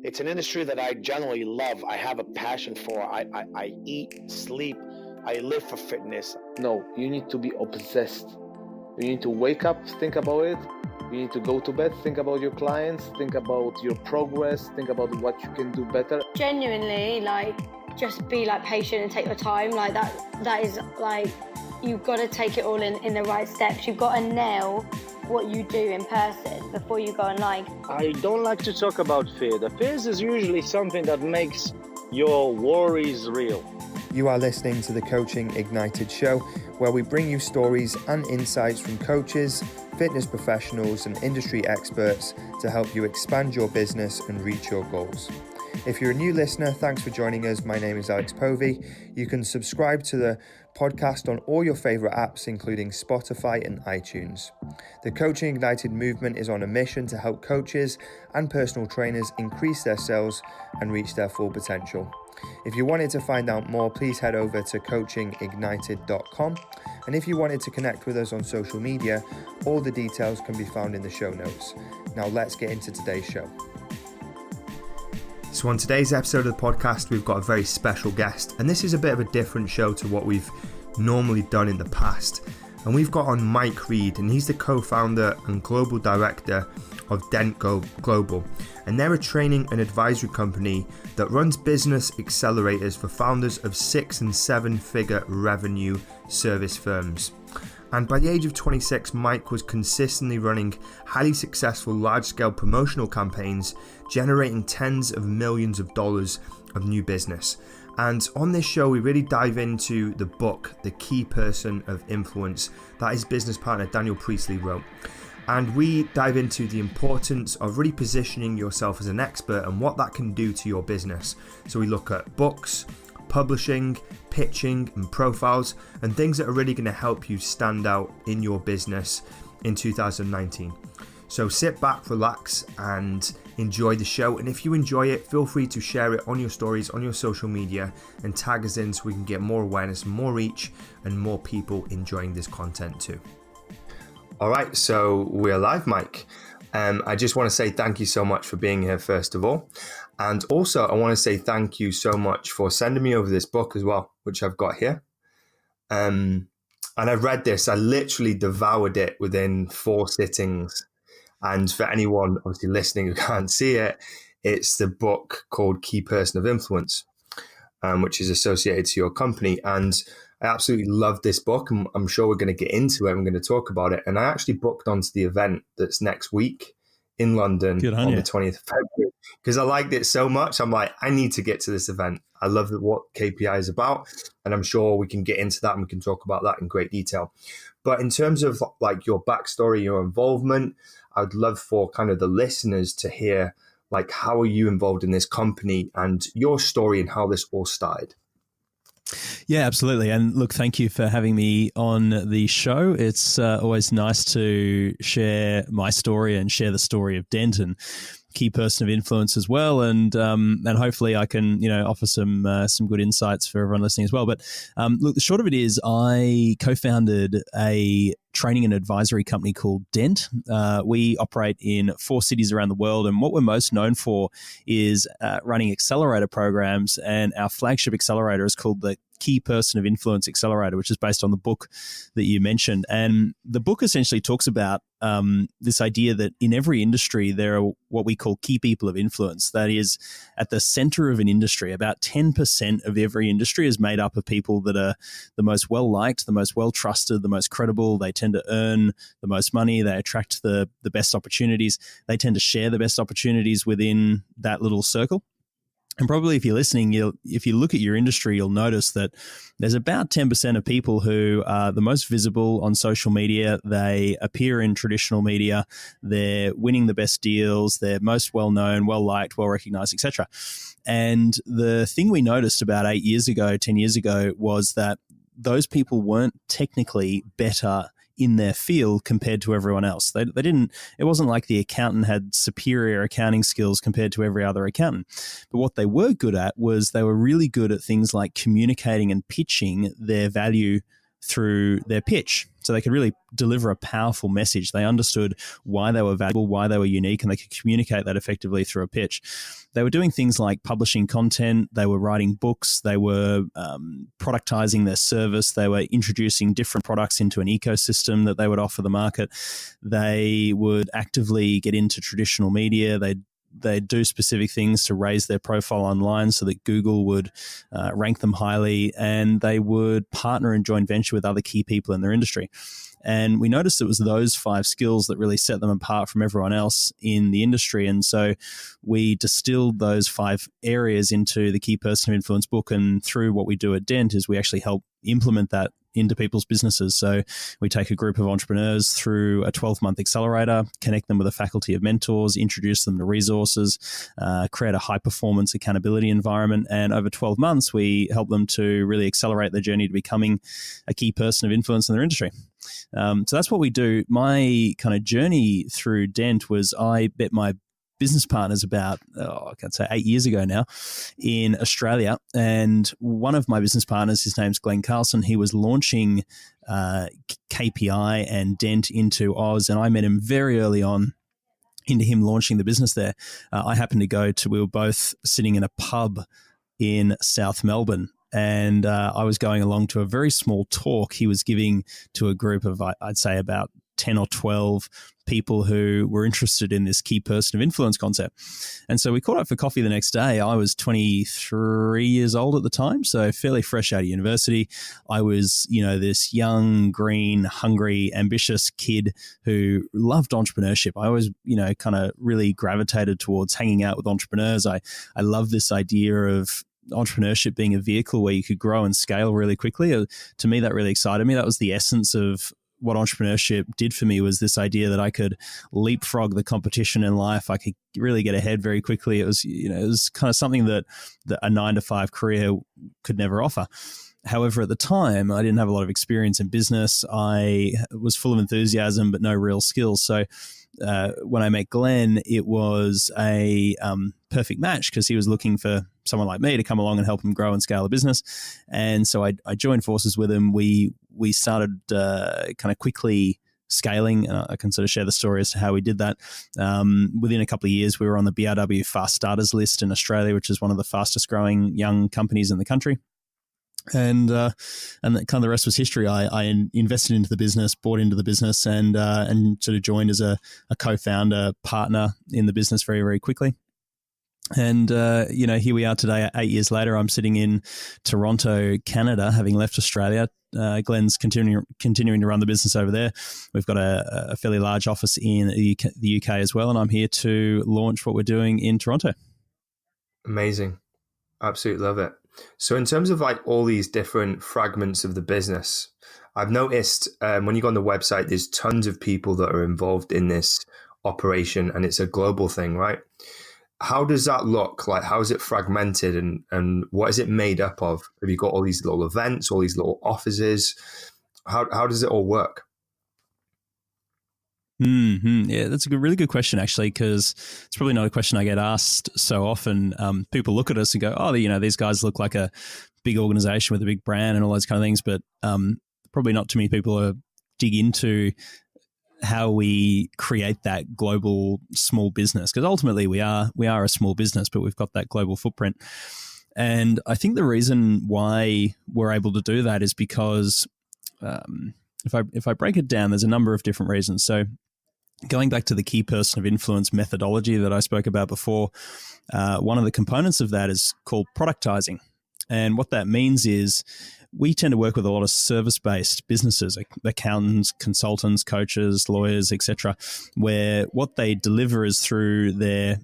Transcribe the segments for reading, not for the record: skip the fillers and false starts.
It's an industry that I generally love. I have a passion for. I eat, sleep, I live for fitness. No, you need to be obsessed. You need to wake up, think about it. You need to go to bed, think about your clients, think about your progress, think about what you can do better. Genuinely, just be patient and take your time. That is you've got to take it all in the right steps. You've got to nail what you do in person before you go online. I don't like to talk about fear. The fears is usually something that makes your worries real. You are listening to the Coaching Ignited show, where we bring you stories and insights from coaches, fitness professionals and industry experts to help you expand your business and reach your goals. If you're a new listener, thanks for joining us. My name is Alex Povey. You can subscribe to the podcast on all your favorite apps, including Spotify and iTunes. The Coaching Ignited movement is on a mission to help coaches and personal trainers increase their sales and reach their full potential. If you wanted to find out more, please head over to CoachingIgnited.com. And if you wanted to connect with us on social media, all the details can be found in the show notes. Now let's get into today's show. So on today's episode of the podcast, we've got a very special guest, and this is a bit of a different show to what we've normally done in the past. And we've got on Mike Reid, and he's the co-founder and global director of Dent Global. And they're a training and advisory company that runs business accelerators for founders of 6- and 7-figure revenue service firms. And by the age of 26, Mike was consistently running highly successful large-scale promotional campaigns, generating tens of millions of dollars of new business. And on this show, we really dive into the book, The Key Person of Influence, that his business partner Daniel Priestley wrote. And we dive into the importance of really positioning yourself as an expert and what that can do to your business. So we look at books, publishing, pitching and profiles, and things that are really going to help you stand out in your business in 2019. So sit back, relax, and enjoy the show. And if you enjoy it, feel free to share it on your stories, on your social media, and tag us in so we can get more awareness, more reach, and more people enjoying this content too. All right, so we're live, Mike. I just want to say thank you so much for being here, first of all. And also, I want to say thank you so much for sending me over this book as well, which I've got here. And I've read this. I literally devoured it within 4 sittings. And for anyone obviously listening who can't see it, it's the book called Key Person of Influence, which is associated to your company. And I absolutely love this book. And I'm sure we're going to get into it. I'm going to talk about it. And I actually booked onto the event that's next week in London on the 20th of February because I liked it so much. I'm like, I need to get to this event. I love what KPI is about. And I'm sure we can get into that and we can talk about that in great detail. But in terms of your backstory, your involvement, I would love for kind of the listeners to hear how are you involved in this company and your story and how this all started. Yeah, absolutely. And look, thank you for having me on the show. It's always nice to share my story and share the story of Dent and Key Person of Influence as well. And hopefully I can, offer some good insights for everyone listening as well. But look, the short of it is I co-founded a training and advisory company called Dent. We operate in 4 cities around the world. And what we're most known for is running accelerator programs. And our flagship accelerator is called the Key Person of Influence Accelerator, which is based on the book that you mentioned. And the book essentially talks about this idea that in every industry, there are what we call key people of influence. That is, at the center of an industry, about 10% of every industry is made up of people that are the most well-liked, the most well-trusted, the most credible. They tend to earn the most money. They attract the best opportunities. They tend to share the best opportunities within that little circle. And probably if you're listening, if you look at your industry, you'll notice that there's about 10% of people who are the most visible on social media. They appear in traditional media. They're winning the best deals. They're most well-known, well-liked, well-recognized, etc. And the thing we noticed about 10 years ago, was that those people weren't technically better in their field compared to everyone else. They didn't, it wasn't like the accountant had superior accounting skills compared to every other accountant. But what they were good at was they were really good at things like communicating and pitching their value through their pitch. So they could really deliver a powerful message. They understood why they were valuable, why they were unique, and they could communicate that effectively through a pitch. They were doing things like publishing content. They were writing books. They were productizing their service. They were introducing different products into an ecosystem that they would offer the market. They would actively get into traditional media. They do specific things to raise their profile online so that Google would rank them highly, and they would partner and joint venture with other key people in their industry. And we noticed it was those 5 skills that really set them apart from everyone else in the industry. And so we distilled those 5 areas into the Key Person of Influence book. And through what we do at Dent is we actually help implement that into people's businesses. So we take a group of entrepreneurs through a 12-month accelerator, connect them with a faculty of mentors, introduce them to resources, create a high-performance accountability environment. And over 12 months, we help them to really accelerate their journey to becoming a key person of influence in their industry. So that's what we do. My kind of journey through Dent was I met my business partners about, I can say 8 years ago now in Australia. And one of my business partners, his name's Glenn Carlson, he was launching KPI and Dent into Oz. And I met him very early on into him launching the business there. I happened to we were both sitting in a pub in South Melbourne. And I was going along to a very small talk he was giving to a group of, I'd say, about 10 or 12 people who were interested in this key person of influence concept. And so we caught up for coffee the next day. I was 23 years old at the time, so fairly fresh out of university. I was, this young, green, hungry, ambitious kid who loved entrepreneurship. I always, kind of really gravitated towards hanging out with entrepreneurs. I love this idea of entrepreneurship being a vehicle where you could grow and scale really quickly. To me, that really excited me. That was the essence of what entrepreneurship did for me, was this idea that I could leapfrog the competition in life. I could really get ahead very quickly. It was kind of something that a 9-to-5 career could never offer. However, at the time, I didn't have a lot of experience in business. I was full of enthusiasm, but no real skills. So when I met Glenn, it was a perfect match because he was looking for someone like me to come along and help him grow and scale a business. And so I joined forces with him. We started kind of quickly scaling. I can sort of share the story as to how we did that. Within a couple of years, we were on the BRW Fast Starters list in Australia, which is one of the fastest growing young companies in the country. And kind of the rest was history. I invested into the business, bought into the business, and sort of joined as a co-founder partner in the business very, very quickly. And, here we are today, 8 years later. I'm sitting in Toronto, Canada, having left Australia. Glenn's continuing to run the business over there. We've got a fairly large office in the UK as well, and I'm here to launch what we're doing in Toronto. Amazing. Absolutely love it. So in terms of like all these different fragments of the business, I've noticed when you go on the website, there's tons of people that are involved in this operation, and it's a global thing, right? How does that look? Like, how is it fragmented, and what is it made up of? Have you got all these little events, all these little offices? How does it all work? Mm-hmm. Yeah, that's a really good question, actually, because it's probably not a question I get asked so often. People look at us and go, oh, these guys look like a big organization with a big brand and all those kind of things, but probably not too many people dig into how we create that global small business, because ultimately we are a small business, but we've got that global footprint. And I think the reason why we're able to do that is because if I break it down, there's a number of different reasons. So going back to the key person of influence methodology that I spoke about before, one of the components of that is called productizing. And what that means is we tend to work with a lot of service-based businesses, like accountants, consultants, coaches, lawyers, etc., where what they deliver is through their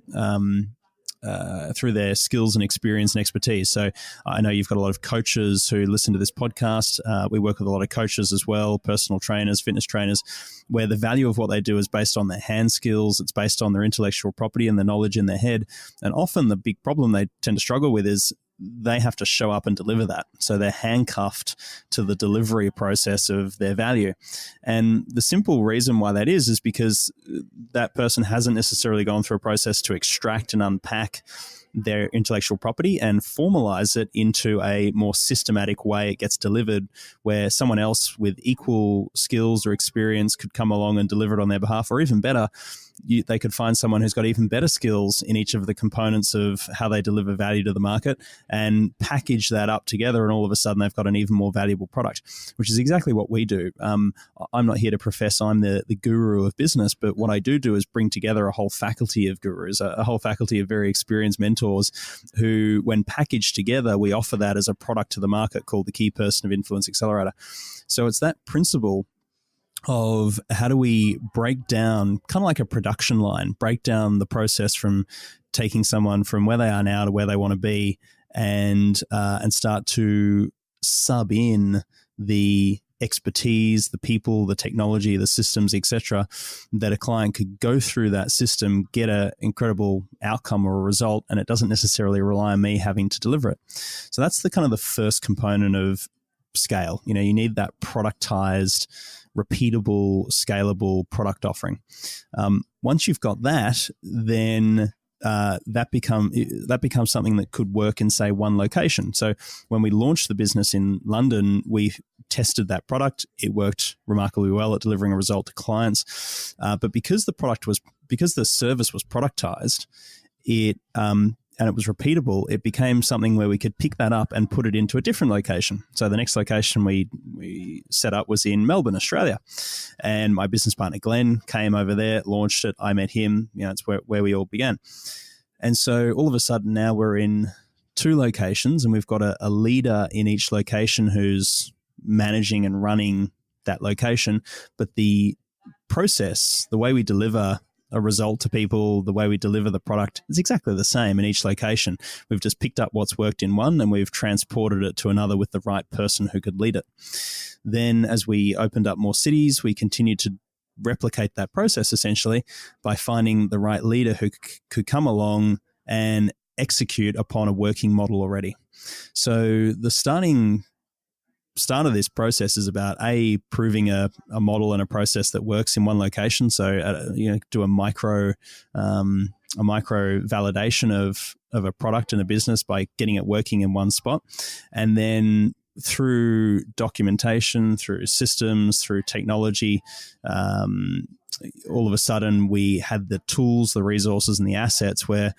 skills and experience and expertise. So I know you've got a lot of coaches who listen to this podcast. We work with a lot of coaches as well, personal trainers, fitness trainers, where the value of what they do is based on their hand skills. It's based on their intellectual property and the knowledge in their head. And often the big problem they tend to struggle with is they have to show up and deliver that. So they're handcuffed to the delivery process of their value. And the simple reason why that is because that person hasn't necessarily gone through a process to extract and unpack their intellectual property and formalize it into a more systematic way it gets delivered, where someone else with equal skills or experience could come along and deliver it on their behalf, or even better, they could find someone who's got even better skills in each of the components of how they deliver value to the market and package that up together, and all of a sudden they've got an even more valuable product, which is exactly what we do. I'm not here to profess I'm the guru of business, but what I do is bring together a whole faculty of gurus, a whole faculty of very experienced mentors who, when packaged together, we offer that as a product to the market called the Key Person of Influence Accelerator. So it's that principle of how do we break down, kind of like a production line, break down the process from taking someone from where they are now to where they want to be, and start to sub in the expertise, the people, the technology, the systems, etc., that a client could go through that system, get an incredible outcome or a result, and it doesn't necessarily rely on me having to deliver it. So that's the kind of the first component of scale. You need that productized, repeatable, scalable product offering. Once you've got that, then that becomes something that could work in, say, one location. So when we launched the business in London, we tested that product. It worked remarkably well at delivering a result to clients. But because the service was productized, and it was repeatable, it became something where we could pick that up and put it into a different location. So the next location we set up was in Melbourne, Australia. And my business partner, Glenn, came over there, launched it. I met him. It's where we all began. And so all of a sudden now we're in 2 locations, and we've got a leader in each location who's managing and running that location. But the process, the way we deliver a result to people, the way we deliver the product is exactly the same in each location. We've just picked up what's worked in one and we've transported it to another with the right person who could lead it. Then as we opened up more cities, we continued to replicate that process essentially by finding the right leader who could come along and execute upon a working model already. So the start of this process is about proving a model and a process that works in one location. So do a micro validation of a product and a business by getting it working in one spot, and then through documentation, through systems, through technology, all of a sudden we had the tools, the resources, and the assets where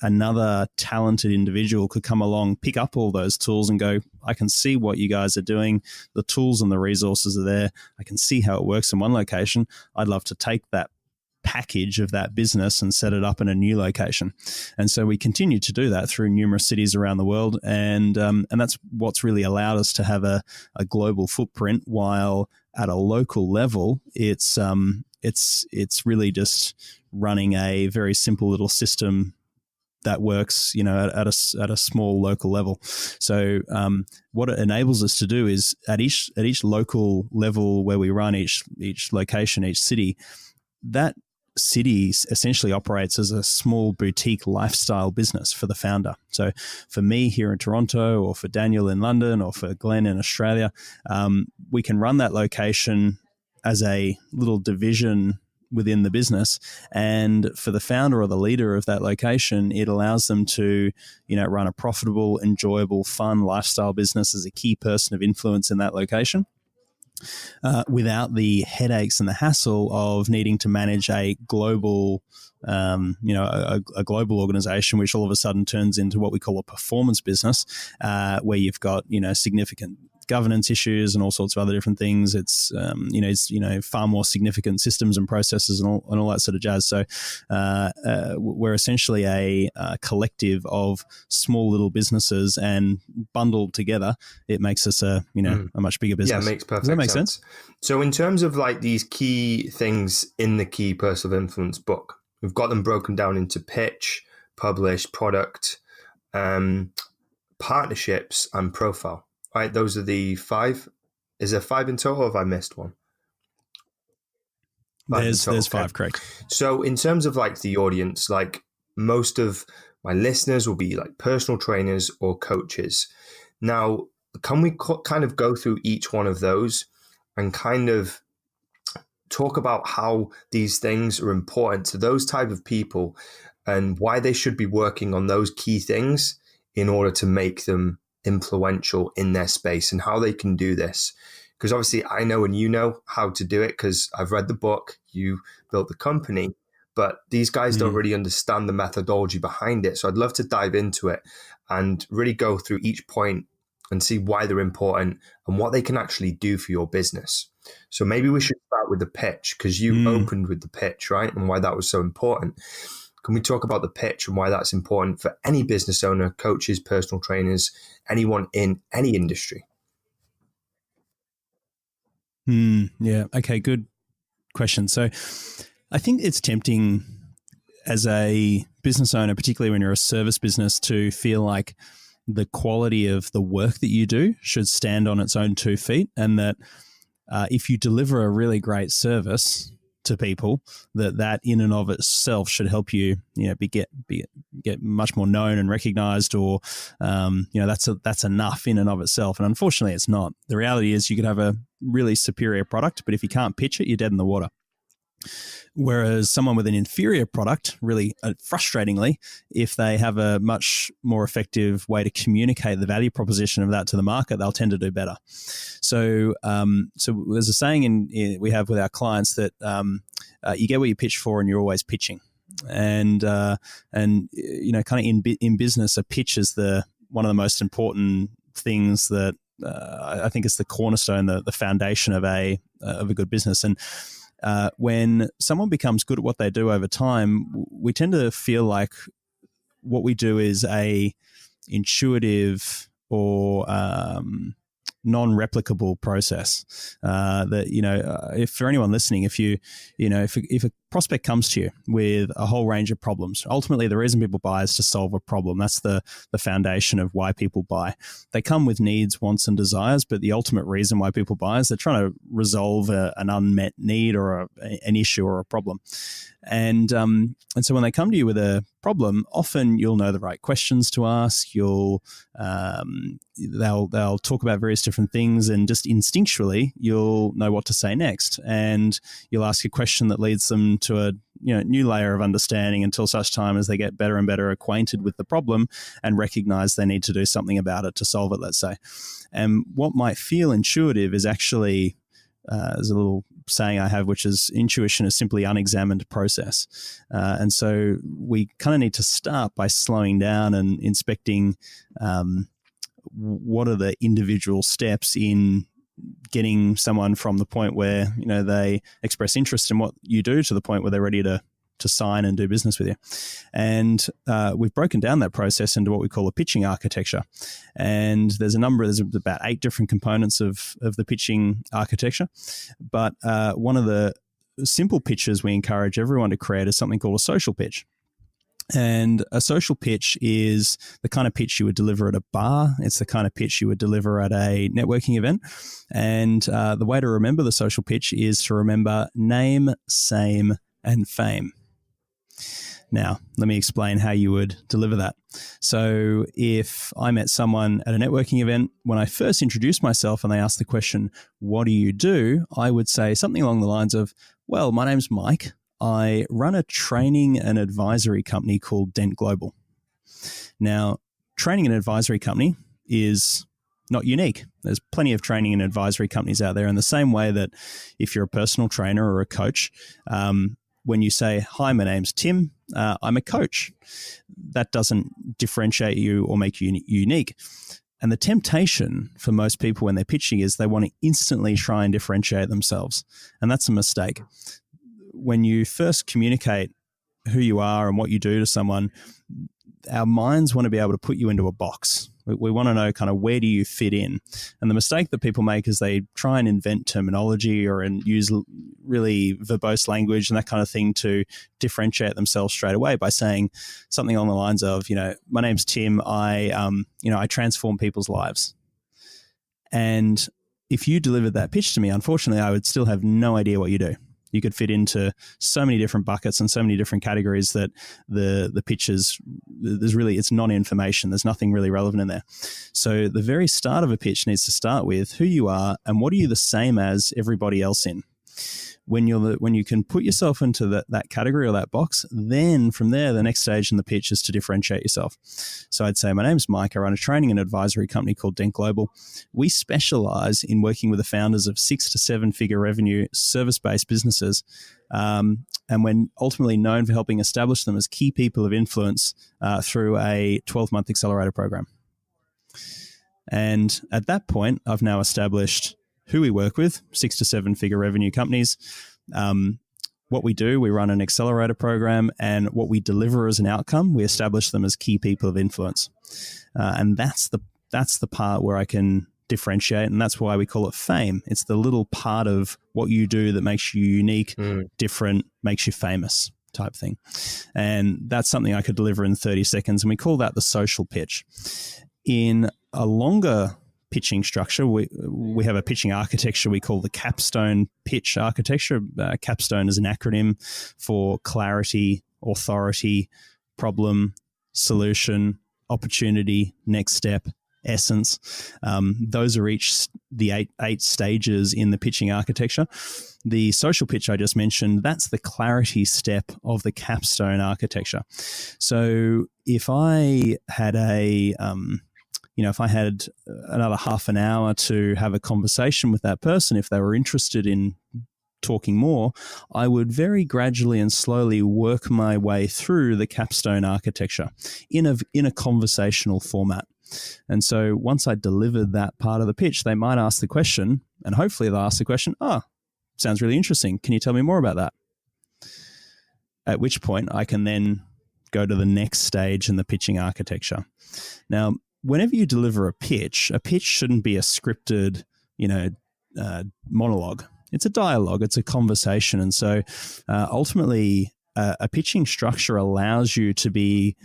another talented individual could come along, pick up all those tools and go, I can see what you guys are doing. The tools and the resources are there. I can see how it works in one location. I'd love to take that package of that business and set it up in a new location. And so we continue to do that through numerous cities around the world. And that's what's really allowed us to have a global footprint, while at a local level, it's really just running a very simple little system that works, at a small local level. So what it enables us to do is at each local level where we run each location, each city, that city essentially operates as a small boutique lifestyle business for the founder. So for me here in Toronto, or for Daniel in London, or for Glenn in Australia, we can run that location as a little division within the business. And for the founder or the leader of that location, it allows them to, run a profitable, enjoyable, fun lifestyle business as a key person of influence in that location, without the headaches and the hassle of needing to manage a global, a global organization, which all of a sudden turns into what we call a performance business, where you've got, significant governance issues and all sorts of other different things. It's far more significant systems and processes and all that sort of jazz. So we're essentially a collective of small little businesses, and bundled together, it makes us a much bigger business. Yeah, it makes perfect sense. Does that make sense? So in terms of like these key things in the Key Person of Influence book, we've got them broken down into pitch, publish, product, partnerships, and profile. Right, those are the 5. Is there 5 in total, or have I missed one? There's 5, correct. So in terms of like the audience, like most of My listeners will be like personal trainers or coaches. Now, can we kind of go through each one of those and kind of talk about how these things are important to those type of people and why they should be working on those key things in order to make them influential in their space and how they can do this? Because obviously I know and you know how to do it because I've read the book, you built the company, but these guys don't really understand the methodology behind it. So I'd love to dive into it and really go through each point and see why they're important and what they can actually do for your business. So maybe we should start with the pitch, because you opened with the pitch, right? And why that was so important. Can we talk about the pitch and why that's important for any business owner, coaches, personal trainers, anyone in any industry? Yeah. Okay. Good question. So I think it's tempting as a business owner, particularly when you're a service business, to feel like the quality of the work that you do should stand on its own 2 feet, and that if you deliver a really great service to people, that in and of itself should help you, get much more known and recognized, or that's enough in and of itself. And unfortunately, it's not. The reality is you could have a really superior product, but if you can't pitch it, you're dead in the water. Whereas someone with an inferior product, really frustratingly, if they have a much more effective way to communicate the value proposition of that to the market, they'll tend to do better. So there's a saying we have with our clients that you get what you pitch for, and you're always pitching. And kind of in business, a pitch is one of the most important things that I think is the cornerstone, the foundation of a good business. And when someone becomes good at what they do over time, we tend to feel like what we do is a intuitive or non-replicable process. If for anyone listening, if a prospect comes to you with a whole range of problems, ultimately the reason people buy is to solve a problem. That's the foundation of why people buy. They come with needs, wants, and desires, but the ultimate reason why people buy is they're trying to resolve an unmet need or an issue or a problem. And so when they come to you with a problem, often you'll know the right questions to ask. They'll talk about various different things, and just instinctually you'll know what to say next. And you'll ask a question that leads them to a new layer of understanding until such time as they get better and better acquainted with the problem and recognize they need to do something about it to solve it, let's say. And what might feel intuitive is actually there's a little saying I have, which is intuition is simply unexamined process. And so we kind of need to start by slowing down and inspecting what are the individual steps in getting someone from the point where they express interest in what you do to the point where they're ready to sign and do business with you. And we've broken down that process into what we call a pitching architecture. And there's about 8 different components of the pitching architecture. But one of the simple pitches we encourage everyone to create is something called a social pitch. And a social pitch is the kind of pitch you would deliver at a bar. It's the kind of pitch you would deliver at a networking event. And the way to remember the social pitch is to remember name, same, and fame. Now, let me explain how you would deliver that. So if I met someone at a networking event, when I first introduced myself and they asked the question, what do you do? I would say something along the lines of, well, my name's Mike. I run a training and advisory company called Dent Global. Now, training and advisory company is not unique. There's plenty of training and advisory companies out there, in the same way that if you're a personal trainer or a coach, when you say, hi, my name's Tim, I'm a coach, that doesn't differentiate you or make you unique. And the temptation for most people when they're pitching is they want to instantly try and differentiate themselves. And that's a mistake. When you first communicate who you are and what you do to someone, our minds want to be able to put you into a box. We want to know kind of where do you fit in. And the mistake that people make is they try and invent terminology or use really verbose language and that kind of thing to differentiate themselves straight away by saying something along the lines of, my name's Tim, I transform people's lives. And if you delivered that pitch to me, unfortunately, I would still have no idea what you do. You could fit into so many different buckets and so many different categories that the pitches, it's non-information. There's nothing really relevant in there. So the very start of a pitch needs to start with who you are and what are you the same as everybody else in. When you can put yourself into that category or that box, then from there, the next stage in the pitch is to differentiate yourself. So I'd say, my name's Mike. I run a training and advisory company called Dent Global. We specialize in working with the founders of 6 to 7 figure revenue service-based businesses. And we're ultimately known for helping establish them as key people of influence through a 12-month accelerator program. And at that point, I've now established who we work with, 6 to 7 figure revenue companies. What we do, we run an accelerator program, and what we deliver as an outcome, we establish them as key people of influence. And that's the part where I can differentiate, and that's why we call it fame. It's the little part of what you do that makes you unique, different, makes you famous type thing. And that's something I could deliver in 30 seconds, and we call that the social pitch. In a longer pitching structure, we have a pitching architecture we call the capstone pitch architecture. Capstone is an acronym for clarity, authority, problem, solution, opportunity, next step, essence. Those are each the eight stages in the pitching architecture. The social pitch I just mentioned, that's the clarity step of the capstone architecture. So if I had if I had another half an hour to have a conversation with that person, if they were interested in talking more, I would very gradually and slowly work my way through the capstone architecture in a conversational format. And so once I delivered that part of the pitch, they might ask the question, and hopefully they'll ask the question, sounds really interesting. Can you tell me more about that? At which point I can then go to the next stage in the pitching architecture. Now, whenever you deliver a pitch shouldn't be a scripted, monologue. It's a dialogue. It's a conversation. And so ultimately, a pitching structure allows you to be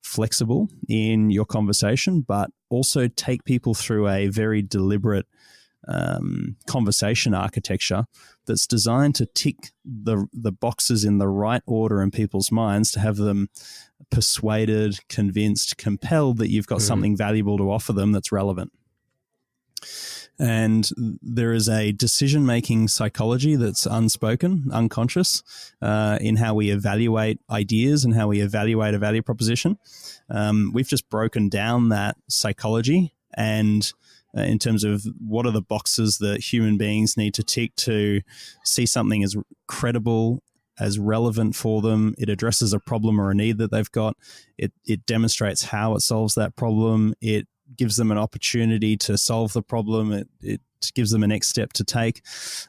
flexible in your conversation, but also take people through a very deliberate conversation architecture that's designed to tick the boxes in the right order in people's minds to have them persuaded, convinced, compelled that you've got something valuable to offer them that's relevant. And there is a decision-making psychology that's unspoken, unconscious, in how we evaluate ideas and how we evaluate a value proposition. We've just broken down that psychology and in terms of what are the boxes that human beings need to tick to see something as credible, as relevant for them. It addresses a problem or a need that they've got. It demonstrates how it solves that problem. It gives them an opportunity to solve the problem. It gives them a next step to take.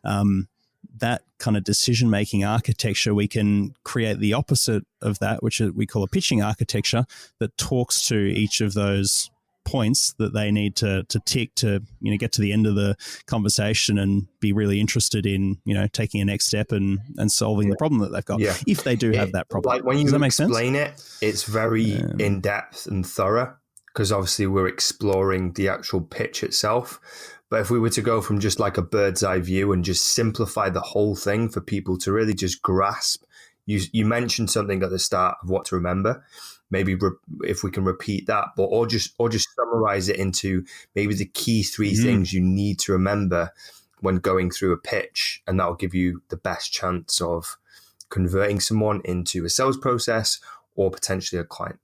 That kind of decision-making architecture, we can create the opposite of that, which we call a pitching architecture that talks to each of those points that they need to tick to get to the end of the conversation and be really interested in taking a next step and solving the problem that they've got, if they do have that problem. Like when you Does that make sense? explain it, it's very in depth and thorough because obviously we're exploring the actual pitch itself. But if we were to go from just like a bird's eye view and just simplify the whole thing for people to really just grasp, you mentioned something at the start of what to remember. Maybe if we can repeat that, or just summarize it into maybe the key 3 things you need to remember when going through a pitch, and that'll give you the best chance of converting someone into a sales process or potentially a client.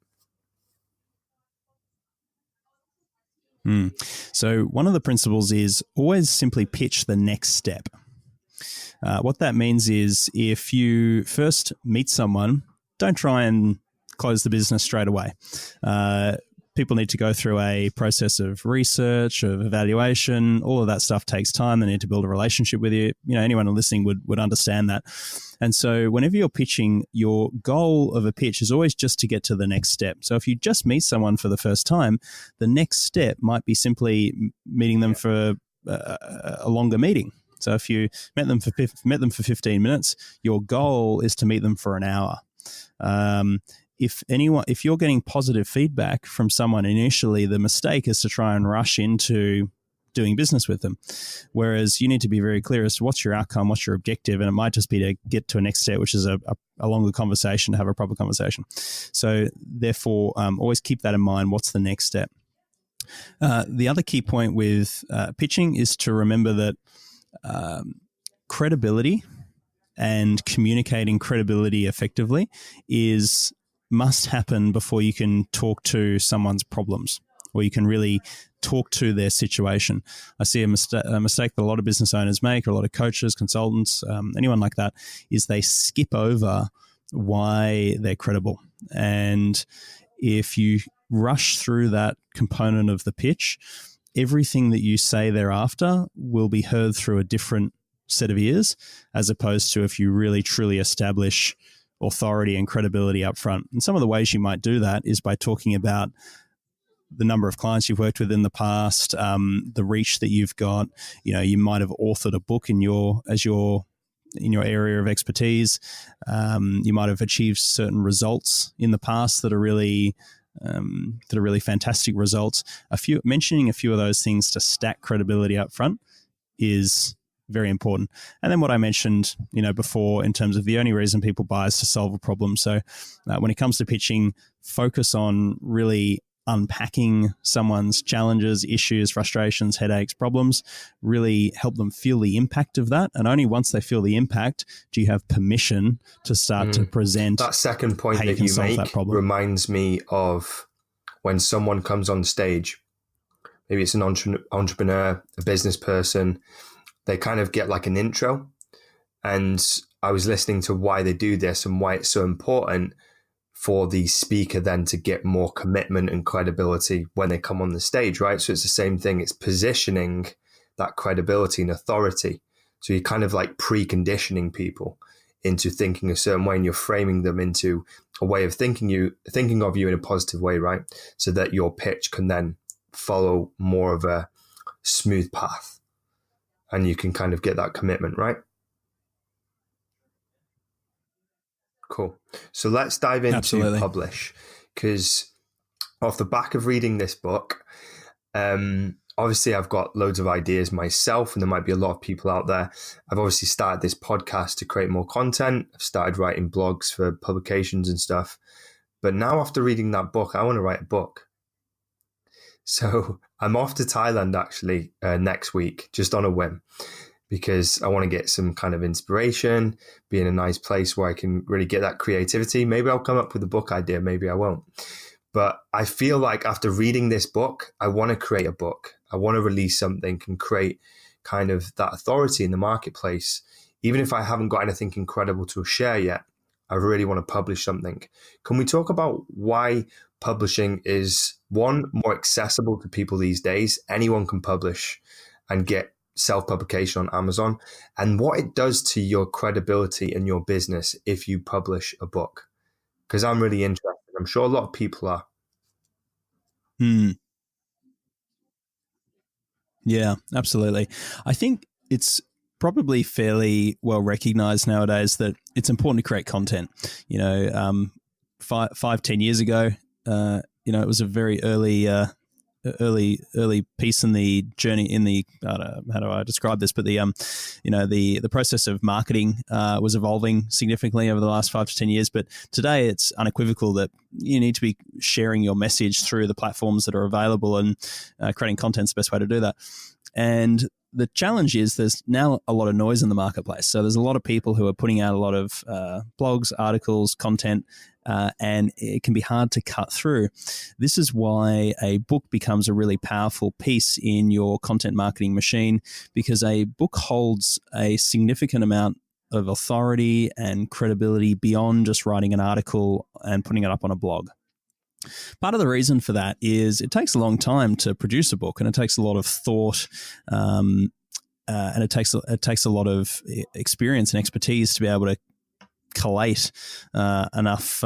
So one of the principles is always simply pitch the next step. What that means is if you first meet someone, don't try and close the business straight away. People need to go through a process of research, of evaluation. All of that stuff takes time. They need to build a relationship with you. Anyone listening would understand that. And so whenever you're pitching, your goal of a pitch is always just to get to the next step. So if you just meet someone for the first time, the next step might be simply meeting them for a longer meeting. So if you met them for 15 minutes, your goal is to meet them for an hour. If you're getting positive feedback from someone initially, the mistake is to try and rush into doing business with them. Whereas you need to be very clear as to what's your outcome, what's your objective, and it might just be to get to a next step, which is a longer conversation, to have a proper conversation. So therefore, always keep that in mind. What's the next step? The other key point with pitching is to remember that credibility and communicating credibility effectively must happen before you can talk to someone's problems, or you can really talk to their situation. I see a mistake that a lot of business owners make, or a lot of coaches, consultants, anyone like that, is they skip over why they're credible. And if you rush through that component of the pitch, everything that you say thereafter will be heard through a different set of ears, as opposed to if you really truly establish authority and credibility up front. And some of the ways you might do that is by talking about the number of clients you've worked with in the past, the reach that you've got. You might have authored a book in your area of expertise. You might have achieved certain results in the past that are really fantastic results. Mentioning a few of those things to stack credibility up front is very important. And then what I mentioned, before, in terms of the only reason people buy is to solve a problem. So when it comes to pitching, focus on really unpacking someone's challenges, issues, frustrations, headaches, problems, really help them feel the impact of that. And only once they feel the impact do you have permission to start to present. That second point that you make reminds me of when someone comes on stage, maybe it's an entrepreneur, a business person, they kind of get like an intro. And I was listening to why they do this and why it's so important for the speaker then to get more commitment and credibility when they come on the stage, right? So it's the same thing. It's positioning that credibility and authority. So you're kind of like preconditioning people into thinking a certain way, and you're framing them into a way of thinking of you in a positive way, right? So that your pitch can then follow more of a smooth path and you can kind of get that commitment, right? Cool. So let's dive into publish, because off the back of reading this book, obviously I've got loads of ideas myself, and there might be a lot of people out there. I've obviously started this podcast to create more content. I've started writing blogs for publications and stuff. But now after reading that book, I want to write a book. So I'm off to Thailand actually next week, just on a whim, because I want to get some kind of inspiration, be in a nice place where I can really get that creativity. Maybe I'll come up with a book idea, maybe I won't. But I feel like after reading this book, I want to create a book. I want to release something and create kind of that authority in the marketplace. Even if I haven't got anything incredible to share yet, I really want to publish something. Can we talk about why publishing is, one, more accessible to people these days? Anyone can publish and get self-publication on Amazon, and what it does to your credibility in your business if you publish a book? Because I'm really interested. I'm sure a lot of people are. Yeah, absolutely. I think it's probably fairly well recognized nowadays that it's important to create content. 5-10 years ago, it was a very early piece in the journey, in the, I don't know, how do I describe this, but the process of marketing was evolving significantly over the last 5 to 10 years. But today it's unequivocal that you need to be sharing your message through the platforms that are available, and creating content is the best way to do that. And the challenge is there's now a lot of noise in the marketplace. So there's a lot of people who are putting out a lot of blogs, articles, content, and it can be hard to cut through. This is why a book becomes a really powerful piece in your content marketing machine, because a book holds a significant amount of authority and credibility beyond just writing an article and putting it up on a blog. Part of the reason for that is it takes a long time to produce a book, and it takes a lot of thought, and it takes a lot of experience and expertise to be able to collate enough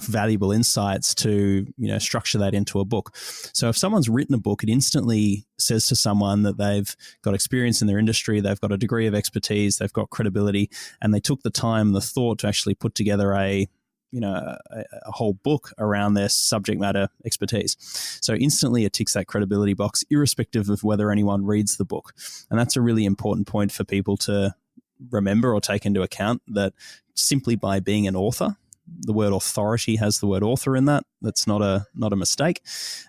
valuable insights to structure that into a book. So if someone's written a book, it instantly says to someone that they've got experience in their industry, they've got a degree of expertise, they've got credibility, and they took the time, the thought to actually put together a a whole book around their subject matter expertise. So instantly it ticks that credibility box, irrespective of whether anyone reads the book. And that's a really important point for people to remember or take into account, that simply by being an author, the word authority has the word author in that. That's not a mistake.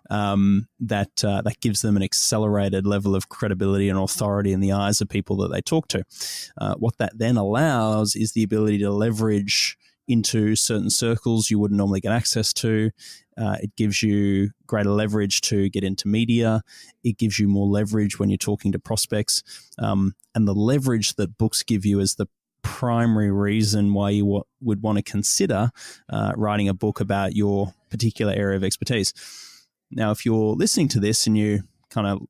That gives them an accelerated level of credibility and authority in the eyes of people that they talk to. What that then allows is the ability to leverage into certain circles you wouldn't normally get access to. It gives you greater leverage to get into media. It gives you more leverage when you're talking to prospects. And the leverage that books give you is the primary reason why you would want to consider writing a book about your particular area of expertise. Now, if you're listening to this and you kind of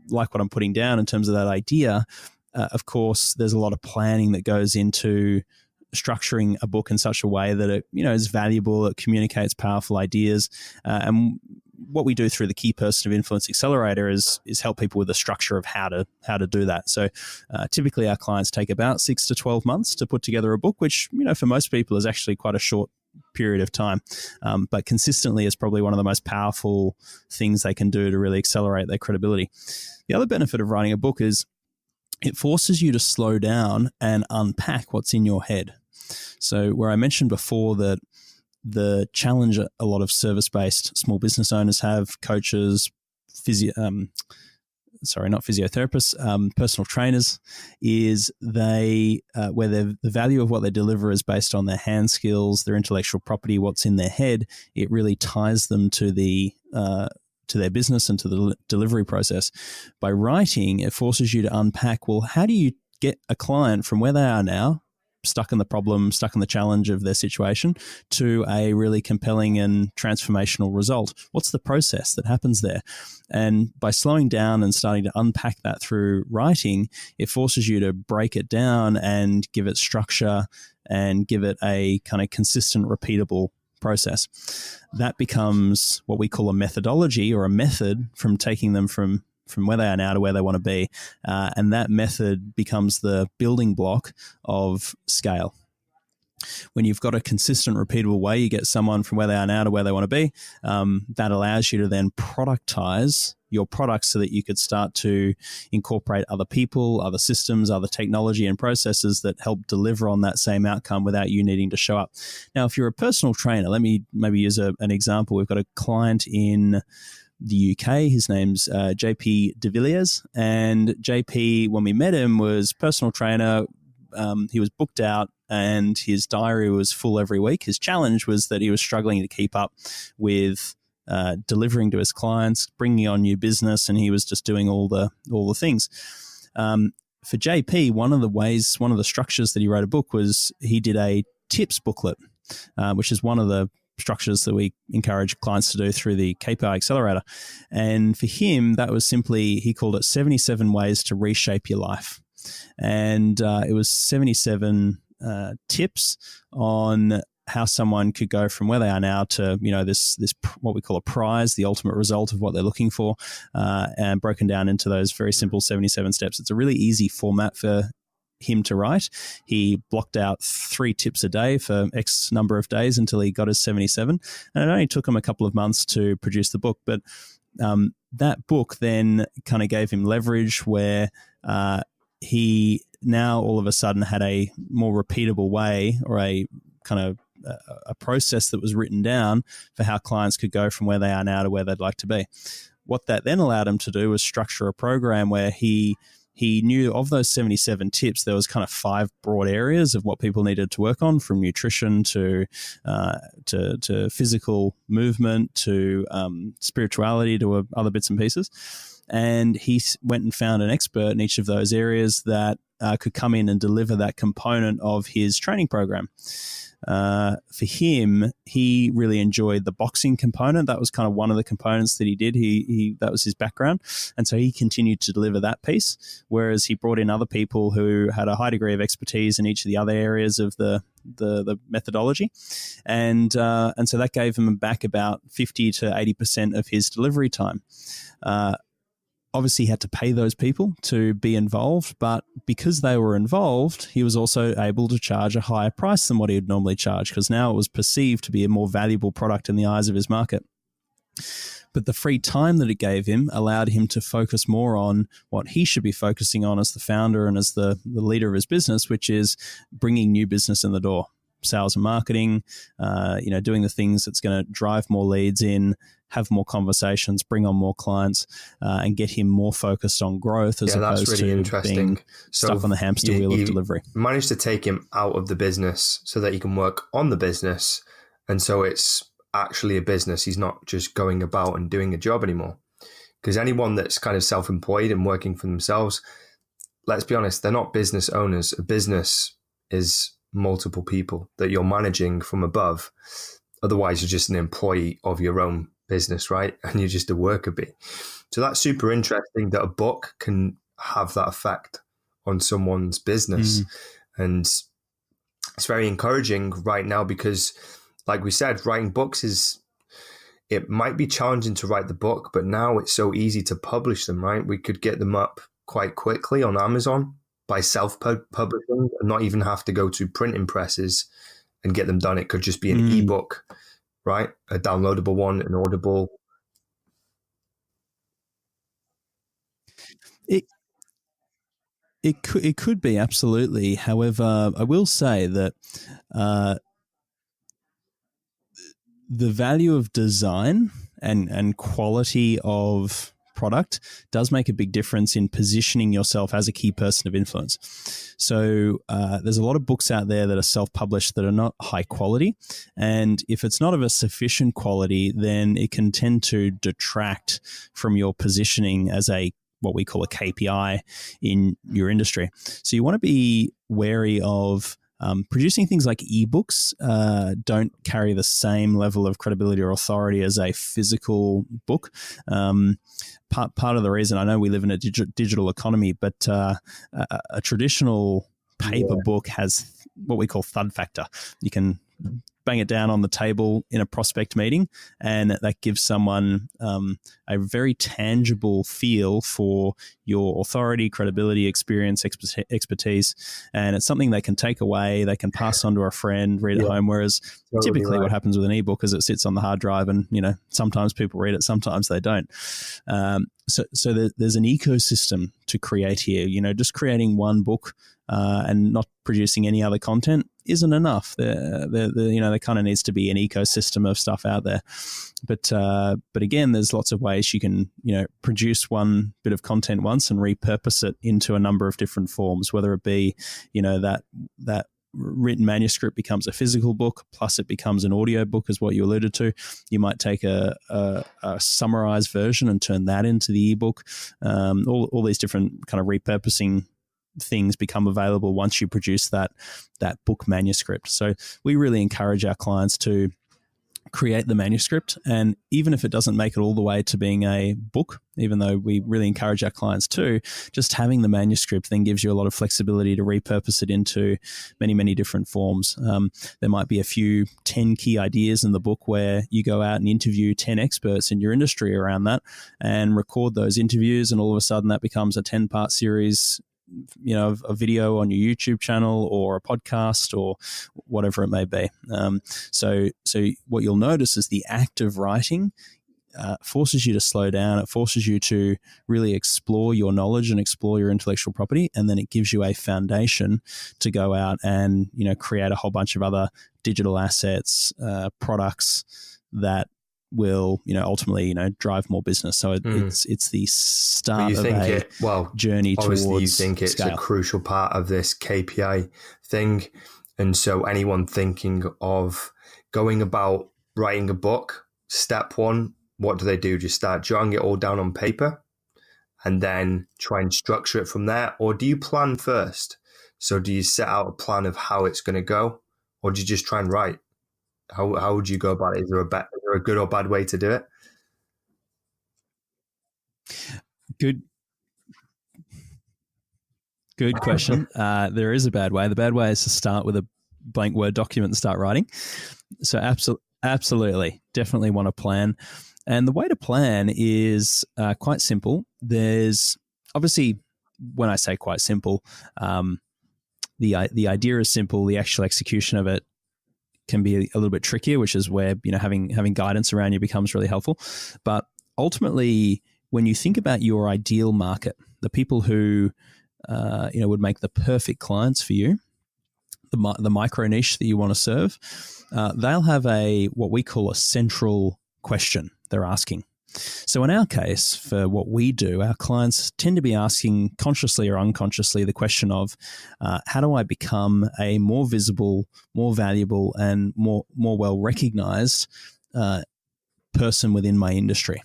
like what I'm putting down in terms of that idea, of course, there's a lot of planning that goes into structuring a book in such a way that it is valuable, it communicates powerful ideas, and what we do through the Key Person of Influence Accelerator is help people with the structure of how to do that. So typically our clients take about 6 to 12 months to put together a book, which for most people is actually quite a short period of time, but consistently is probably one of the most powerful things they can do to really accelerate their credibility. The other benefit of writing a book is it forces you to slow down and unpack what's in your head. So where I mentioned before that the challenge a lot of service-based small business owners have, coaches, not physiotherapists, personal trainers, is where the value of what they deliver is based on their hand skills, their intellectual property, what's in their head. It really ties them to their business and to the delivery process. By writing, it forces you to unpack, well, how do you get a client from where they are now, stuck in the problem, stuck in the challenge of their situation, to a really compelling and transformational result? What's the process that happens there? And by slowing down and starting to unpack that through writing, it forces you to break it down and give it structure and give it a kind of consistent, repeatable process. That becomes what we call a methodology, or a method, from taking them from where they are now to where they want to be. And that method becomes the building block of scale. When you've got a consistent, repeatable way, you get someone from where they are now to where they want to be. That allows you to then productize your product so that you could start to incorporate other people, other systems, other technology and processes that help deliver on that same outcome without you needing to show up. Now, if you're a personal trainer, let me maybe use an example. We've got a client in the UK. His name's JP de Villiers, and JP, when we met him, was personal trainer. He was booked out and his diary was full every week. His challenge was that he was struggling to keep up with delivering to his clients, bringing on new business, and he was just doing all the things. For JP, one of the structures that he wrote a book was he did a tips booklet, which is one of the structures that we encourage clients to do through the KPI Accelerator. And for him, that was simply, he called it 77 ways to reshape your life. And it was 77 tips on how someone could go from where they are now to, this what we call a prize, the ultimate result of what they're looking for, and broken down into those very simple 77 steps. It's a really easy format for him to write. He blocked out 3 tips a day for X number of days until he got his 77. And it only took him a couple of months to produce the book. But that book then kind of gave him leverage where he now all of a sudden had a more repeatable way, or a kind of a process that was written down for how clients could go from where they are now to where they'd like to be. What that then allowed him to do was structure a program where he knew of those 77 tips, there was kind of 5 broad areas of what people needed to work on, from nutrition to physical movement to spirituality to other bits and pieces. And he went and found an expert in each of those areas that could come in and deliver that component of his training program. For him, he really enjoyed the boxing component. That was kind of one of the components that he did. That was his background. And so he continued to deliver that piece, whereas he brought in other people who had a high degree of expertise in each of the other areas of the methodology. And so that gave him back about 50 to 80% of his delivery time. obviously he had to pay those people to be involved, but because they were involved, he was also able to charge a higher price than what he would normally charge, because now it was perceived to be a more valuable product in the eyes of his market. But the free time that it gave him allowed him to focus more on what he should be focusing on as the founder and as the leader of his business, which is bringing new business in the door, sales and marketing, doing the things that's going to drive more leads in, have more conversations, bring on more clients, and get him more focused on growth as opposed that's really to interesting. being stuck on the hamster wheel of delivery. Managed to take him out of the business so that he can work on the business. And so it's actually a business. He's not just going about and doing a job anymore. Because anyone that's kind of self-employed and working for themselves, let's be honest, they're not business owners. A business is multiple people that you're managing from above. Otherwise, you're just an employee of your own business, right? And you're just a worker bee. So that's super interesting that a book can have that effect on someone's business. And it's very encouraging right now because, like we said, writing books it might be challenging to write the book, but now it's so easy to publish them, right? We could get them up quite quickly on Amazon by self-publishing and not even have to go to printing presses and get them done. It could just be an ebook, right? A downloadable one, an Audible. It could be, absolutely. However, I will say that the value of design and quality of product does make a big difference in positioning yourself as a key person of influence. So there's a lot of books out there that are self-published that are not high quality. And if it's not of a sufficient quality, then it can tend to detract from your positioning as what we call a KPI in your industry. So you want to be wary of producing things like ebooks. Don't carry the same level of credibility or authority as a physical book. Part of the reason, I know we live in a digital economy, but a traditional paper book has what we call thud factor. You can bang it down on the table in a prospect meeting, and that gives someone a very tangible feel for your authority, credibility, experience, expertise, and it's something they can take away, they can pass on to a friend, read at home, whereas typically what happens with an ebook is it sits on the hard drive and, sometimes people read it, sometimes they don't. So there's an ecosystem to create here. Just creating one book and not producing any other content isn't enough. There kind of needs to be an ecosystem of stuff out there. But again, there's lots of ways you can produce one bit of content once and repurpose it into a number of different forms. Whether it be that written manuscript becomes a physical book, plus it becomes an audio book, is what you alluded to. You might take a summarized version and turn that into the ebook. All these different kind of repurposing things become available once you produce that book manuscript. So we really encourage our clients to create the manuscript, and even if it doesn't make it all the way to being a book, even though we really encourage our clients to, just having the manuscript then gives you a lot of flexibility to repurpose it into many, many different forms. There might be a few 10 key ideas in the book where you go out and interview 10 experts in your industry around that and record those interviews, and all of a sudden that becomes a 10-part series, a video on your YouTube channel or a podcast or whatever it may be. So what you'll notice is the act of writing forces you to slow down. It forces you to really explore your knowledge and explore your intellectual property, and then it gives you a foundation to go out and create a whole bunch of other digital assets, products that will ultimately drive more business. So it's the start of a journey towards obviously you think it's scale. A crucial part of this KPI thing, and so anyone thinking of going about writing a book, step one, what do? Just start jotting it all down on paper and then try and structure it from there? Or do you plan first? So do you set out a plan of how it's going to go, or do you just try and write? How would you go about it? Is there a good or bad way to do it? Good question. There is a bad way. The bad way is to start with a blank Word document and start writing. So absolutely, definitely want to plan. And the way to plan is quite simple. There's obviously, when I say quite simple, the idea is simple. The actual execution of it can be a little bit trickier, which is where, you know, having guidance around you becomes really helpful. But ultimately, when you think about your ideal market, the people who would make the perfect clients for you, the micro niche that you want to serve, they'll have what we call a central question they're asking. So in our case, for what we do, our clients tend to be asking consciously or unconsciously the question of, how do I become a more visible, more valuable, and more well-recognized person within my industry?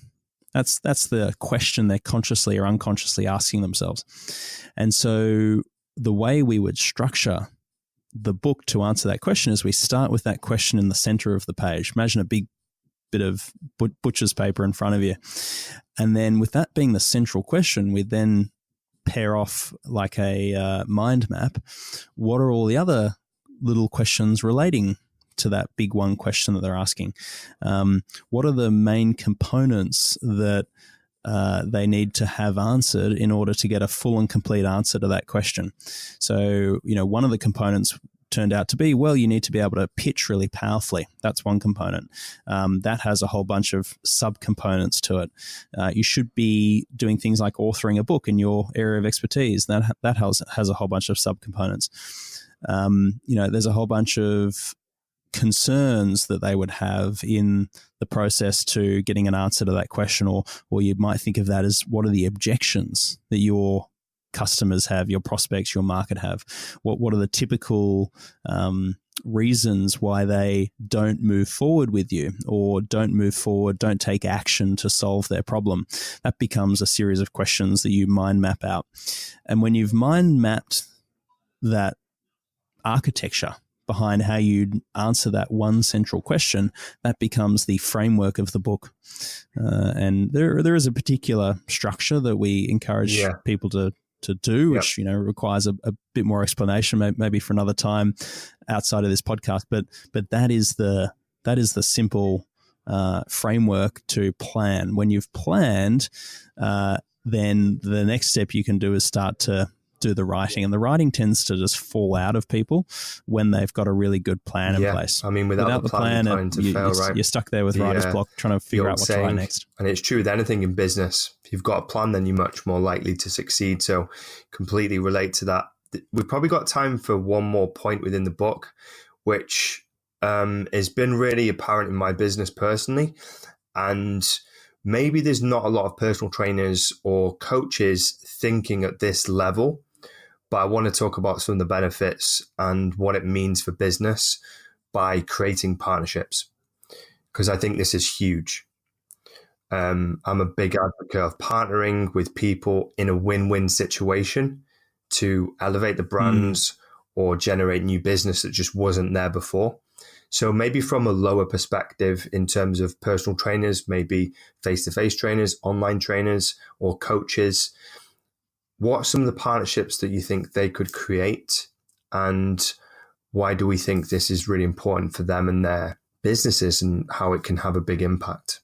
That's the question they're consciously or unconsciously asking themselves. And so the way we would structure the book to answer that question is we start with that question in the center of the page. Imagine a big bit of butcher's paper in front of you. And then with that being the central question, we then pair off like a mind map. What are all the other little questions relating to that big one question that they're asking? What are the main components that they need to have answered in order to get a full and complete answer to that question? So, you know, one of the components turned out to be, well, you need to be able to pitch really powerfully. That's one component. That has a whole bunch of subcomponents to it. You should be doing things like authoring a book in your area of expertise. That has a whole bunch of subcomponents. There's a whole bunch of concerns that they would have in the process to getting an answer to that question, or you might think of that as, what are the objections that your customers have, your prospects, your market have? What are the typical reasons why they don't move forward with you, or don't take action to solve their problem? That becomes a series of questions that you mind map out. And when you've mind mapped that architecture behind how you answer that one central question, that becomes the framework of the book. And there is a particular structure that we encourage people to do, which requires a bit more explanation, maybe for another time outside of this podcast. But that is the simple framework to plan. When you've planned, then the next step you can do is start to do the writing, and the writing tends to just fall out of people when they've got a really good plan in place. I mean, without the plan you're stuck there with writer's block trying to figure out what to write next. And it's true with anything in business. If you've got a plan, then you're much more likely to succeed. So completely relate to that. We've probably got time for one more point within the book, which has been really apparent in my business personally. And maybe there's not a lot of personal trainers or coaches thinking at this level, but I want to talk about some of the benefits and what it means for business by creating partnerships, because I think this is huge. I'm a big advocate of partnering with people in a win-win situation to elevate the brands or generate new business that just wasn't there before. So maybe from a lower perspective in terms of personal trainers, maybe face-to-face trainers, online trainers, or coaches, what are some of the partnerships that you think they could create, and why do we think this is really important for them and their businesses, and how it can have a big impact?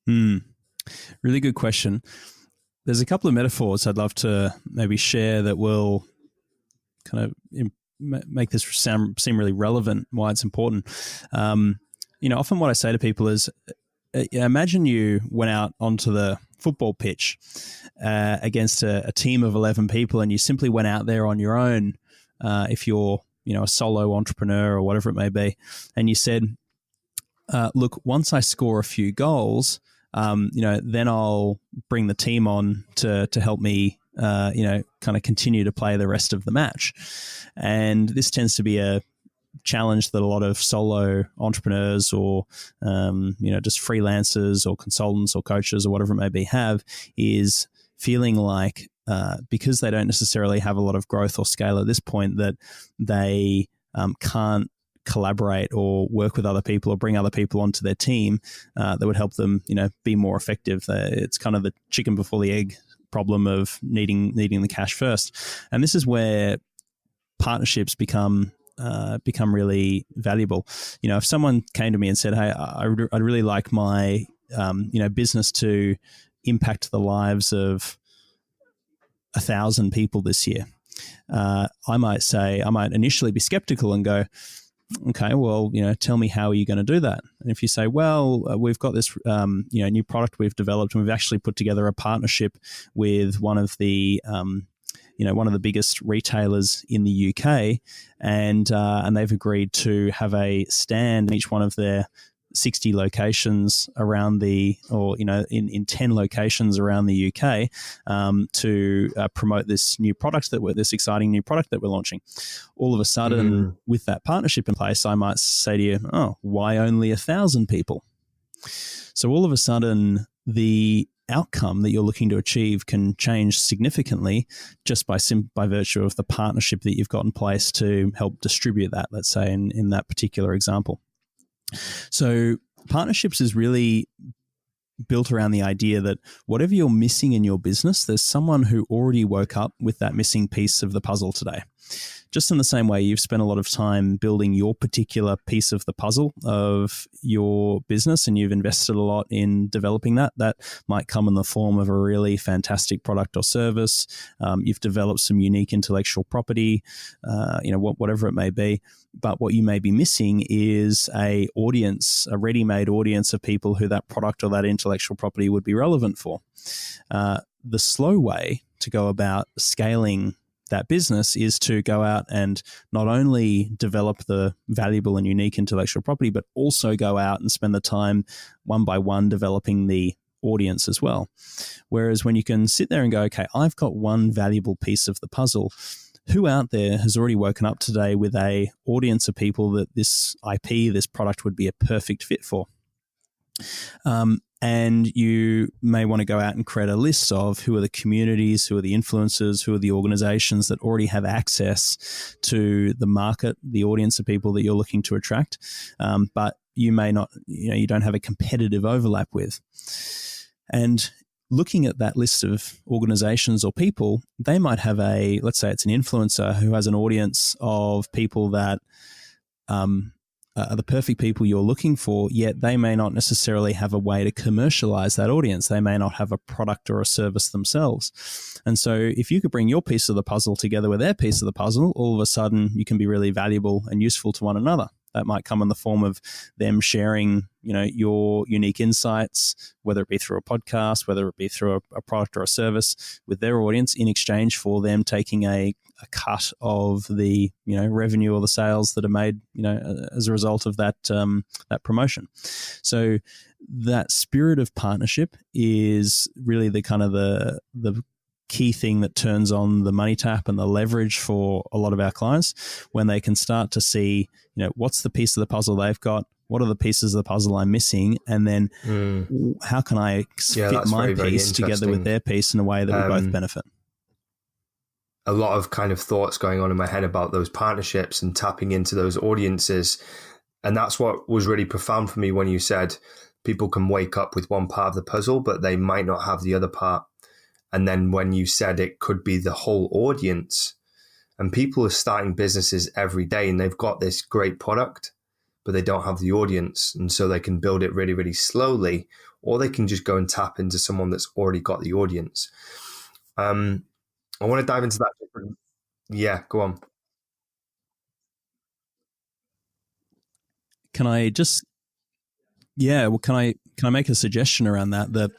Really good question. There's a couple of metaphors I'd love to maybe share that will kind of make this seem really relevant, why it's important. Often what I say to people is, imagine you went out onto the football pitch against a team of 11 people, and you simply went out there on your own, if you're a solo entrepreneur or whatever it may be, and you said, look, once I score a few goals, then I'll bring the team on to help me, kind of continue to play the rest of the match. And this tends to be a challenge that a lot of solo entrepreneurs or, just freelancers or consultants or coaches or whatever it may be have, is feeling like because they don't necessarily have a lot of growth or scale at this point, that they can't collaborate or work with other people or bring other people onto their team that would help them, be more effective. It's kind of the chicken before the egg problem of needing the cash first. And this is where partnerships become really valuable. If someone came to me and said, "Hey, I'd really like my business to impact the lives of 1,000 people this year," I might initially be skeptical and go, "Okay, well, tell me, how are you going to do that?" And if you say, "Well, we've got this new product we've developed, and we've actually put together a partnership with one of the biggest retailers in the UK, and they've agreed to have a stand in each one of their 60 locations around in 10 locations around the UK to promote this exciting new product that we're launching." All of a sudden, with that partnership in place, I might say to you, "Oh, why only 1,000 people?" So all of a sudden, the outcome that you're looking to achieve can change significantly just by virtue of the partnership that you've got in place to help distribute that, let's say, in that particular example. So partnerships is really built around the idea that whatever you're missing in your business, there's someone who already woke up with that missing piece of the puzzle today. Just in the same way you've spent a lot of time building your particular piece of the puzzle of your business, and you've invested a lot in developing that might come in the form of a really fantastic product or service. You've developed some unique intellectual property, whatever it may be. But what you may be missing is a ready-made audience of people who that product or that intellectual property would be relevant for. The slow way to go about scaling that business is to go out and not only develop the valuable and unique intellectual property, but also go out and spend the time one by one developing the audience as well. Whereas when you can sit there and go, "Okay, I've got one valuable piece of the puzzle. Who out there has already woken up today with a audience of people that this IP, this product would be a perfect fit for?" And you may want to go out and create a list of who are the communities, who are the influencers, who are the organizations that already have access to the market, the audience of people that you're looking to attract, but you may not, you don't have a competitive overlap with. And looking at that list of organizations or people, they might have let's say it's an influencer who has an audience of people that are the perfect people you're looking for, yet they may not necessarily have a way to commercialize that audience. They may not have a product or a service themselves. And so if you could bring your piece of the puzzle together with their piece of the puzzle, all of a sudden you can be really valuable and useful to one another. That might come in the form of them sharing, your unique insights, whether it be through a podcast, whether it be through a product or a service with their audience, in exchange for them taking a cut of the, revenue or the sales that are made, as a result of that promotion. So that spirit of partnership is really the kind of the key thing that turns on the money tap and the leverage for a lot of our clients, when they can start to see, what's the piece of the puzzle they've got, what are the pieces of the puzzle I'm missing, and then how can I fit my piece together with their piece in a way that we both benefit. A lot of kind of thoughts going on in my head about those partnerships and tapping into those audiences. And that's what was really profound for me when you said people can wake up with one part of the puzzle, but they might not have the other part. And then when you said it could be the whole audience, and people are starting businesses every day and they've got this great product, but they don't have the audience. And so they can build it really, really slowly, or they can just go and tap into someone that's already got the audience. I want to dive into that. Yeah, go on. Can I make a suggestion around that? That,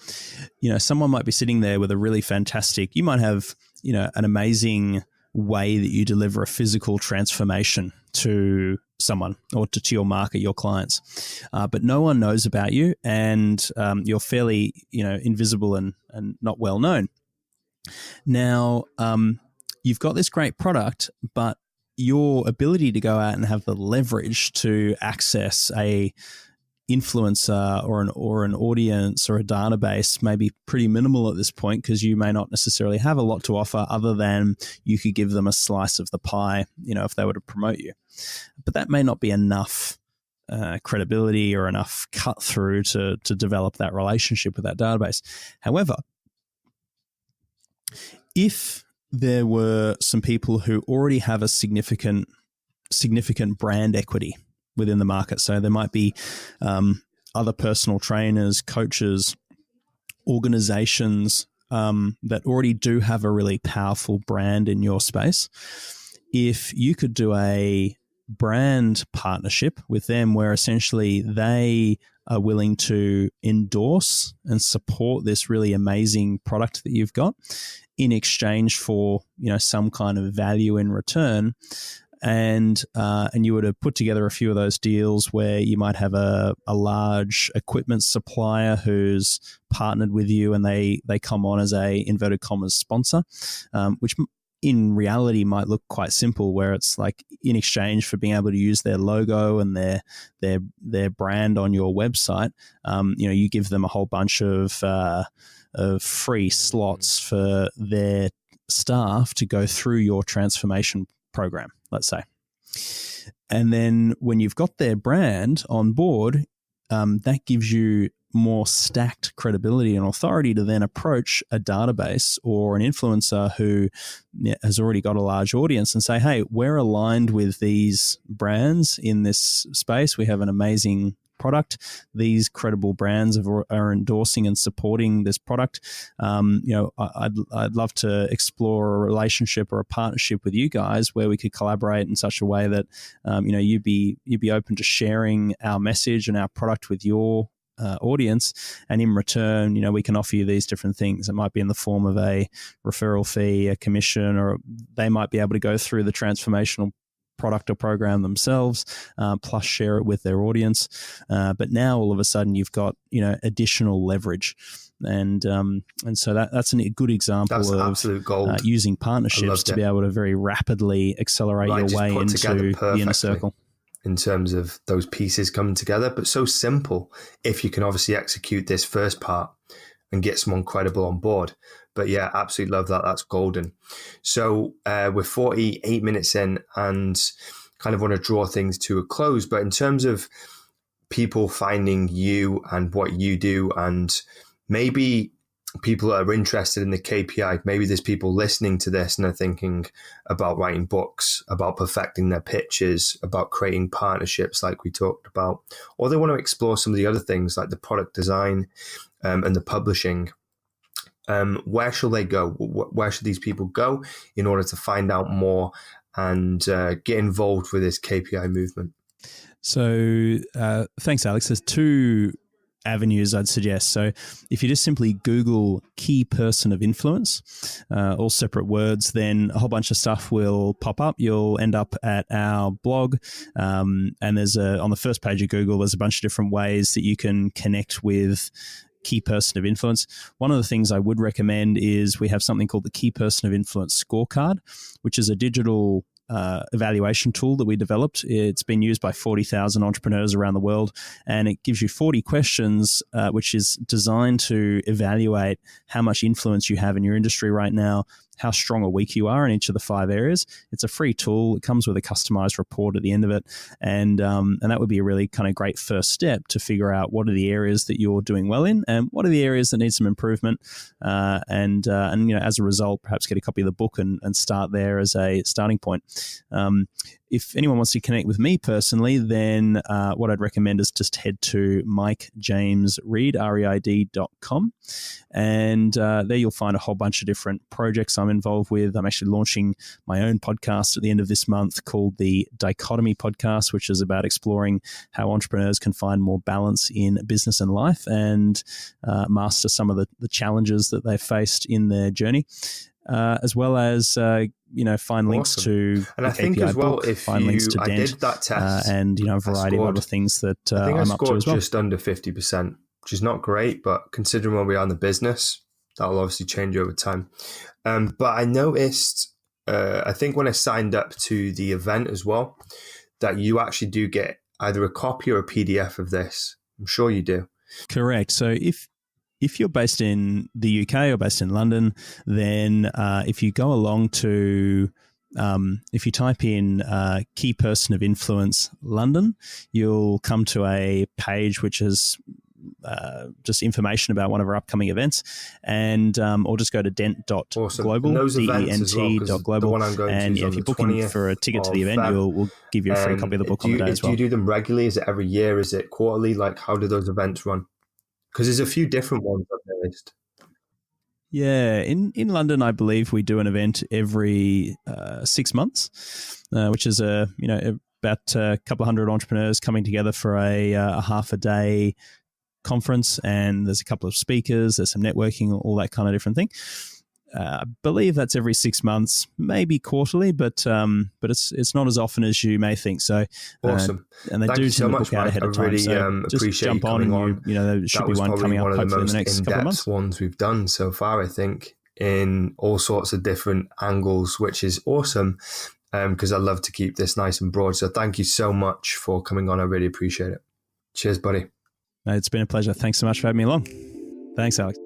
someone might be sitting there with a really fantastic, you might have, an amazing way that you deliver a physical transformation to someone or to your market, your clients, but no one knows about you, and you're fairly, invisible and not well known. Now, you've got this great product, but your ability to go out and have the leverage to access a influencer or an audience or a database may be pretty minimal at this point, because you may not necessarily have a lot to offer other than you could give them a slice of the pie, if they were to promote you. But that may not be enough credibility or enough cut through to develop that relationship with that database. However, if there were some people who already have a significant brand equity within the market. So there might be other personal trainers, coaches, organizations that already do have a really powerful brand in your space. If you could do a brand partnership with them where essentially they are willing to endorse and support this really amazing product that you've got in exchange for, some kind of value in return, and you were to put together a few of those deals where you might have a large equipment supplier who's partnered with you and they come on as a inverted commas sponsor, which in reality might look quite simple, where it's like in exchange for being able to use their logo and their brand on your website, you give them a whole bunch of free slots for their staff to go through your transformation program, let's say. And then when you've got their brand on board, that gives you more stacked credibility and authority to then approach a database or an influencer who has already got a large audience and say, hey, we're aligned with these brands in this space. We have an amazing product. These credible brands are endorsing and supporting this product. I'd love to explore a relationship or a partnership with you guys where we could collaborate in such a way that you'd be open to sharing our message and our product with your audience, and in return, we can offer you these different things. It might be in the form of a referral fee, a commission, or they might be able to go through the transformational product or program themselves, plus share it with their audience. But now all of a sudden you've got additional leverage, and so that's a good example of absolute gold. Using partnerships to be able to very rapidly accelerate your way into the inner circle. In terms of those pieces coming together, but so simple if you can obviously execute this first part and get someone credible on board. But yeah, absolutely love that. That's golden. So we're 48 minutes in and kind of want to draw things to a close. But in terms of people finding you and what you do, and maybe people that are interested in the KPI, maybe there's people listening to this and are thinking about writing books, about perfecting their pitches, about creating partnerships like we talked about, or they want to explore some of the other things like the product design and the publishing. Where shall they go? Where should these people go in order to find out more and get involved with this KPI movement? So thanks, Alex. There's two avenues I'd suggest. So if you just simply Google key person of influence, all separate words, then a whole bunch of stuff will pop up. You'll end up at our blog, and there's on the first page of Google, there's a bunch of different ways that you can connect with key person of influence. One of the things I would recommend is we have something called the Key Person of Influence Scorecard, which is a digital evaluation tool that we developed. It's been used by 40,000 entrepreneurs around the world, and it gives you 40 questions, which is designed to evaluate how much influence you have in your industry right now, how strong or weak you are in each of the 5 areas. It's a free tool. It comes with a customized report at the end of it. And that would be a really kind of great first step to figure out what are the areas that you're doing well in and what are the areas that need some improvement. And as a result, perhaps get a copy of the book and start there as a starting point. If anyone wants to connect with me personally, then what I'd recommend is just head to MikeJamesReid.com. And there you'll find a whole bunch of different projects I'm involved with. I'm actually launching my own podcast at the end of this month called the Dichotomy Podcast, which is about exploring how entrepreneurs can find more balance in business and life and master some of the challenges that they've faced in their journey. As well as find links to and the I think KPI as well, book, if find links to I Dent, did that test, and a variety of other things that I think I'm up to as well. just under 50%, which is not great, but considering where we are in the business, that'll obviously change over time. But I noticed, I think when I signed up to the event as well, that you actually do get either a copy or a PDF of this. I'm sure you do. Correct. So if you're based in the UK or based in London, then if you go along to, if you type in Key Person of Influence London, you'll come to a page which is just information about one of our upcoming events, and or just go to dent.global, Awesome. dent.global, the one I'm going and to if you're booking for a ticket to the event, we'll give you a free copy of the book on the day as well. Do you do them regularly? Is it every year? Is it quarterly? Like, how do those events run? Because there's a few different ones I've noticed. Yeah, in London, I believe we do an event every 6 months, which is about a couple of hundred entrepreneurs coming together for a half a day conference, and there's a couple of speakers, there's some networking, all that kind of different thing. I believe that's every 6 months, maybe quarterly, but it's not as often as you may think. So awesome, and they Thank do you send the book out ahead of time. Really, so just appreciate jump on, and there should be one coming up hopefully in the next couple of months. Ones we've done so far, I think, in all sorts of different angles, which is awesome. Because I love to keep this nice and broad. So thank you so much for coming on. I really appreciate it. Cheers, buddy. It's been a pleasure. Thanks so much for having me along. Thanks, Alex.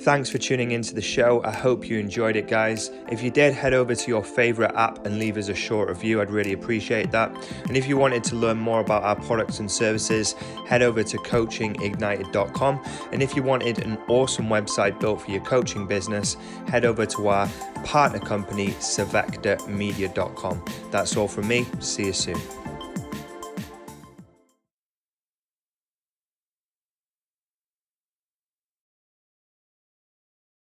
Thanks for tuning into the show. I hope you enjoyed it, guys. If you did, head over to your favorite app and leave us a short review. I'd really appreciate that. And if you wanted to learn more about our products and services, head over to CoachingIgnited.com. And if you wanted an awesome website built for your coaching business, head over to our partner company, SavectorMedia.com. That's all from me. See you soon.